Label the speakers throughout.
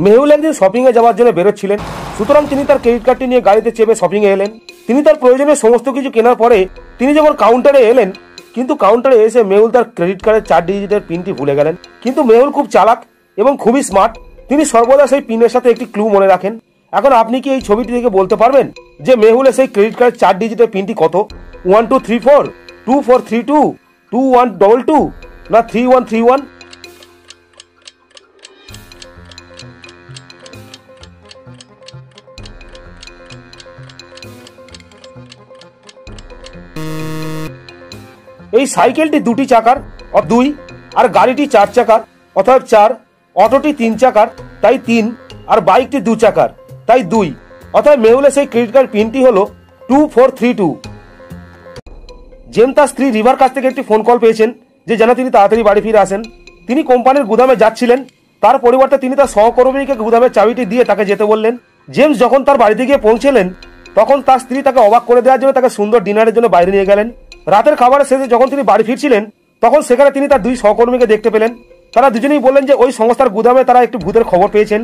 Speaker 1: মেহুল একদিন শপিং এ যাওয়ার জন্য বেরোচ্ছিলেন, সুতরাং তিনি তার ক্রেডিট কার্ডটি নিয়ে গাড়িতে চেপে শপিং এ এলেন। তিনি তার প্রয়োজনীয় সমস্ত কিছু কেনার পরে তিনি যখন কাউন্টারে এলেন, কিন্তু কাউন্টারে এসে মেহুল তার ক্রেডিট কার্ডের 4 ডিজিটের পিনটি ভুলে গেলেন। কিন্তু মেহুল খুব চালাক এবং খুবই স্মার্ট, তিনি সর্বদা সেই পিনের সাথে একটি ক্লু মনে রাখেন। এখন আপনি কি এই ছবিটি থেকে বলতে পারবেন যে মেহুলের সেই ক্রেডিট কার্ডের 4 ডিজিটের পিনটি কত? 1234, 2432, 2122 না 3131? এই সাইকেলটি 2টি চাকার 2, আর গাড়িটি 4 চাকার অর্থাৎ 4, অটোটি 3 চাকার তাই 3, আর বাইকটি 2 চাকার তাই 2, অর্থাৎ মেহুলের সেই ক্রেডিট কার্ড পিনটি হলো 2432। জেম তার স্ত্রী রিভার কাছ থেকে একটি ফোন কল পেয়েছেন যে যেন তিনি তাড়াতাড়ি বাড়ি ফিরে আসেন। তিনি কোম্পানির গুদামে যাচ্ছিলেন, তার পরিবর্তে তিনি তার সহকর্মীকে গুদামের চাবিটি দিয়ে তাকে যেতে বললেন। জেমস যখন তার বাড়িতে গিয়ে পৌঁছলেন, তখন তার স্ত্রী তাকে অবাক করে দেওয়ার জন্য তাকে সুন্দর ডিনারের জন্য বাইরে নিয়ে গেলেন। রাতের খাবারের শেষে যখন তিনি বাড়ি ফিরছিলেন, তখন সেখানে তিনি তার 2 সহকর্মীকে দেখতে পেলেন। তারা দুজনেই বললেন যে ওই সংস্থার গুদামে তারা একটি ভূতের খবর পেয়েছেন।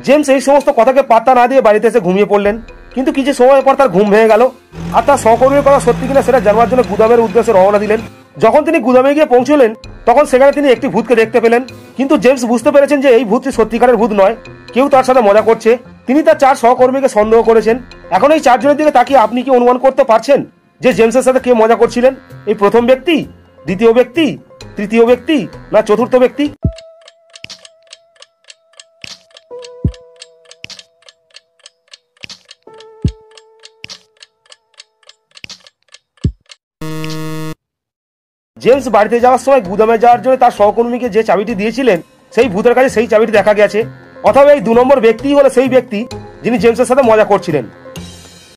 Speaker 1: জেমস এই সমস্ত কথাকে পাত্তা না দিয়ে বাড়িতে এসে ঘুমিয়ে পড়লেন, কিন্তু কিছু সময় পর তার ঘুম ভেঙে গেল আর তার সহকর্মীর কথা সত্যি কিনা সেটা জানবার জন্য গুদামের উদ্দেশ্যে রওনা দিলেন। যখন তিনি গুদামে গিয়ে পৌঁছলেন, তখন সেখানে তিনি একটি ভূতকে দেখতে পেলেন, কিন্তু জেমস বুঝতে পেরেছেন যে এই ভূতটি সত্যিকারের ভূত নয়, কেউ তার সাথে মজা করছে। তিনি তার 4 সহকর্মীকে সন্দেহ করেছেন। এখন এই 4 জনের দিকে তাকিয়ে আপনি কি অনুমান করতে পারছেন যে জেমসের সাথে কে মজা করছিলেন? এই প্রথম ব্যক্তি, দ্বিতীয় ব্যক্তি, তৃতীয় ব্যক্তি না চতুর্থ ব্যক্তি? জেমস বাড়িতে যাওয়ার সময় গুদামে যাওয়ার জন্য তার সহকর্মীকে যে চাবিটি দিয়েছিলেন, সেই ভূতের কাছে সেই চাবিটি দেখা গেছে। অথবা এই 2 নম্বর ব্যক্তি হলো সেই ব্যক্তি যিনি জেমসের সাথে মজা করছিলেন।